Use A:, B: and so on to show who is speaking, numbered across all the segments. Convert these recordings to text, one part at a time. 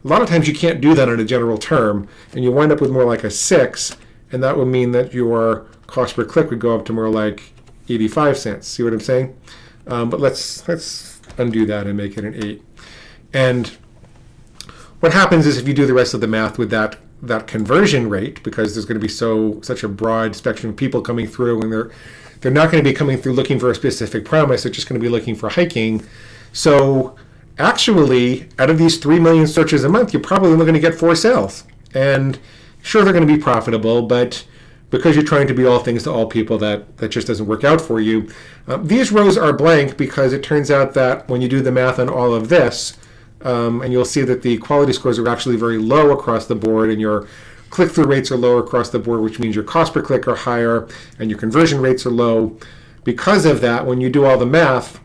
A: a lot of times you can't do that on a general term, and you wind up with more like a 6, and that would mean that your cost per click would go up to more like 85 cents. See what I'm saying? But let's undo that and make it an 8. And what happens is if you do the rest of the math with that conversion rate, because there's going to be such a broad spectrum of people coming through, and they're not going to be coming through looking for a specific promise. They're just going to be looking for hiking. So actually, out of these 3 million searches a month, you're probably only going to get 4 sales. And sure, they're going to be profitable, but because you're trying to be all things to all people, that just doesn't work out for you. These rows are blank because it turns out that when you do the math on all of this, and you'll see that the quality scores are actually very low across the board, and your click-through rates are lower across the board, which means your cost per click are higher, and your conversion rates are low. Because of that, when you do all the math,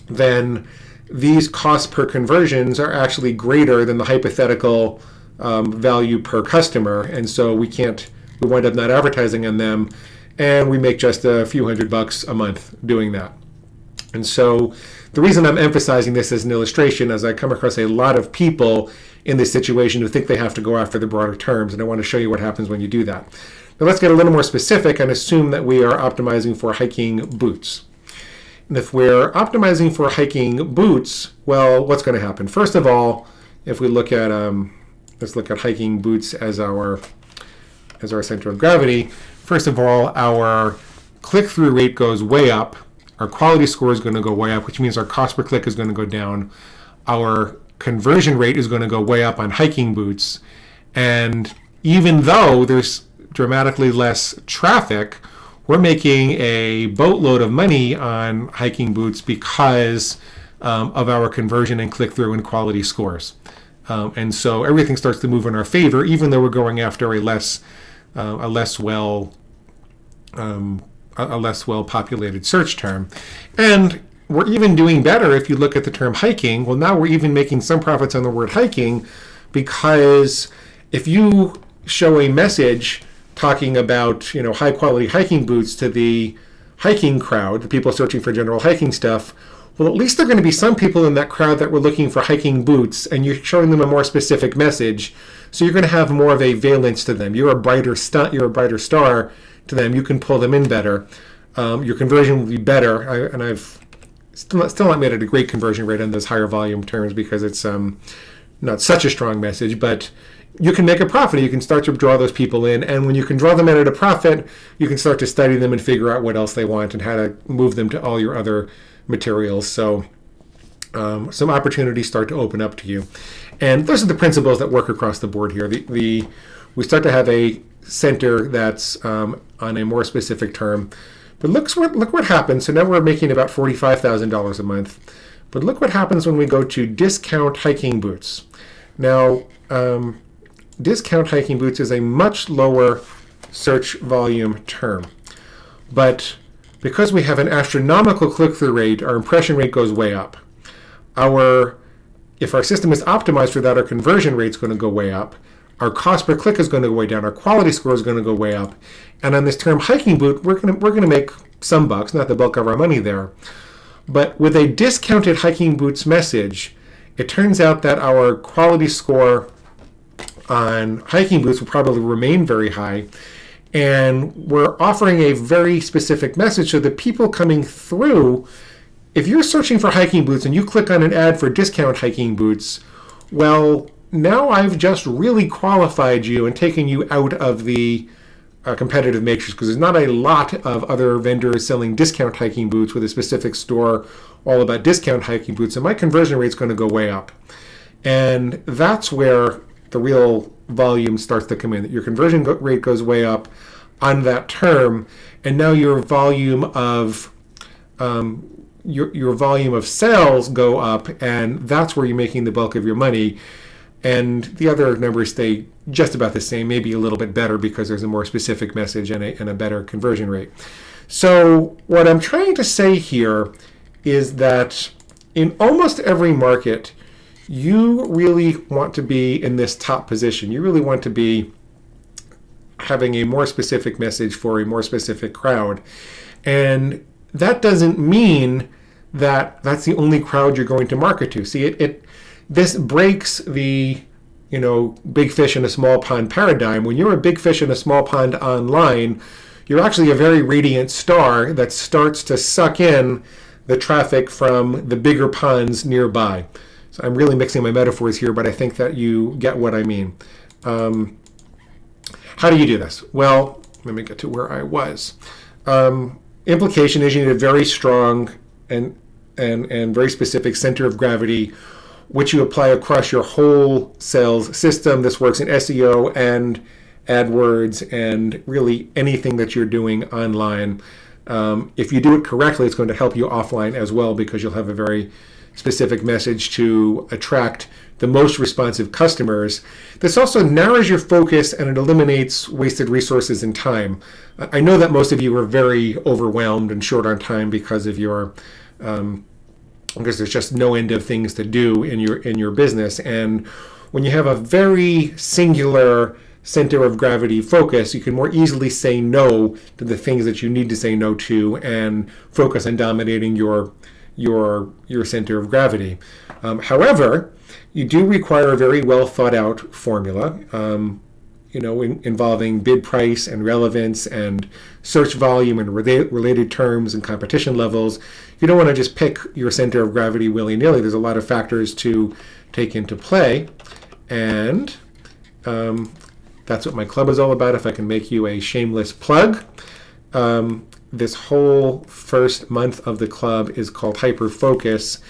A: then these costs per conversions are actually greater than the hypothetical value per customer, and so we wind up not advertising on them, and we make just a few $100 a month doing that. And so the reason I'm emphasizing this as an illustration is I come across a lot of people in this situation who think they have to go after the broader terms, and I want to show you what happens when you do that. Now let's get a little more specific and assume that we are optimizing for hiking boots. And if we're optimizing for hiking boots, well, what's going to happen? First of all, if we look at let's look at hiking boots as our center of gravity. First of all, our click-through rate goes way up. Our quality score is going to go way up, which means our cost per click is going to go down. Our conversion rate is going to go way up on hiking boots. And even though there's dramatically less traffic, we're making a boatload of money on hiking boots because of our conversion and click-through and quality scores. And so everything starts to move in our favor, even though we're going after a less well populated search term. And we're even doing better if you look at the term hiking. Well, now we're even making some profits on the word hiking, because if you show a message talking about high quality hiking boots to the hiking crowd, the people searching for general hiking stuff, well, at least there are going to be some people in that crowd that were looking for hiking boots, and you're showing them a more specific message. So you're going to have more of a valence to them. You're a brighter star to them. You can pull them in better. Your conversion will be better. And I've still not made it a great conversion rate on those higher volume terms because it's not such a strong message, but you can make a profit. You can start to draw those people in, and when you can draw them in at a profit, you can start to study them and figure out what else they want and how to move them to all your other materials. So some opportunities start to open up to you. And those are the principles that work across the board here. We start to have a center that's on a more specific term. But look what happens. So now we're making about $45,000 a month. But look what happens when we go to discount hiking boots. Now, discount hiking boots is a much lower search volume term. But because we have an astronomical click-through rate, our impression rate goes way up. If our system is optimized for that, our conversion rate is going to go way up. Our cost per click is going to go way down. Our quality score is going to go way up. And on this term hiking boot, we're going to make some bucks, not the bulk of our money there. But with a discounted hiking boots message, it turns out that our quality score on hiking boots will probably remain very high. And we're offering a very specific message so that people coming through, if you're searching for hiking boots and you click on an ad for discount hiking boots, well, now I've just really qualified you and taken you out of the competitive matrix, because there's not a lot of other vendors selling discount hiking boots with a specific store all about discount hiking boots, and my conversion rate's going to go way up. And that's where the real volume starts to come in. Your conversion rate goes way up on that term, and now your volume of your volume of sales go up, and that's where you're making the bulk of your money. And the other numbers stay just about the same, maybe a little bit better because there's a more specific message and a better conversion rate. So what I'm trying to say here is that in almost every market, you really want to be in this top position. You really want to be having a more specific message for a more specific crowd. And that doesn't mean that that's the only crowd you're going to market to. See, this breaks the big fish in a small pond paradigm. When you're a big fish in a small pond online, you're actually a very radiant star that starts to suck in the traffic from the bigger ponds nearby. So I'm really mixing my metaphors here, but I think that you get what I mean. How do you do this? Well, let me get to where I was. Implication is you need a very strong and very specific center of gravity, which you apply across your whole sales system. This works in SEO and AdWords and really anything that you're doing online. If you do it correctly, it's going to help you offline as well, because you'll have a very specific message to attract the most responsive customers. This also narrows your focus and it eliminates wasted resources and time. I know that most of you are very overwhelmed and short on time because of your because there's just no end of things to do in your business. And when you have a very singular center of gravity focus, you can more easily say no to the things that you need to say no to and focus on dominating your center of gravity. However, you do require a very well thought out formula, involving bid price and relevance and search volume and related terms and competition levels. You don't want to just pick your center of gravity willy-nilly. There's a lot of factors to take into play, and that's what my club is all about. If I can make you a shameless plug. This whole first month of the club is called Hyper Focus,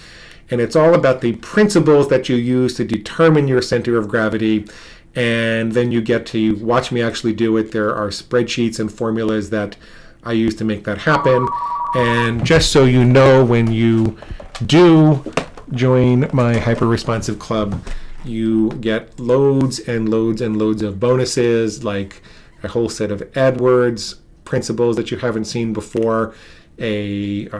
A: and it's all about the principles that you use to determine your center of gravity, and then you get to watch me actually do it. There are spreadsheets and formulas that I use to make that happen. And just so you know, when you do join my Hyper Responsive Club, you get loads and loads and loads of bonuses, like a whole set of AdWords principles that you haven't seen before, really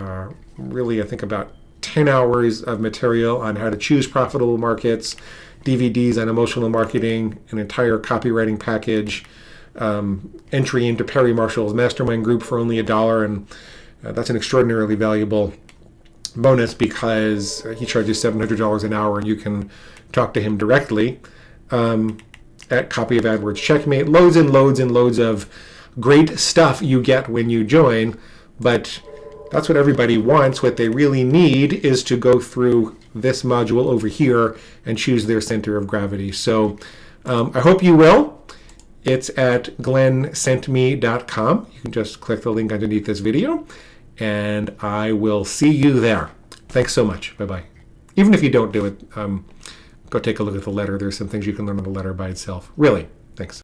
A: I think about 10 hours of material on how to choose profitable markets, DVDs on emotional marketing, an entire copywriting package, entry into Perry Marshall's mastermind group for only $1, and that's an extraordinarily valuable bonus because he charges $700 an hour and you can talk to him directly at Copy of AdWords Checkmate. Loads and loads and loads of great stuff you get when you join, but that's what everybody wants. What they really need is to go through this module over here and choose their center of gravity. So I hope you will. It's at glenncentme.com. You can just click the link underneath this video, and I will see you there. Thanks so much. Bye-bye. Even if you don't do it, go take a look at the letter. There's some things you can learn on the letter by itself. Really. Thanks.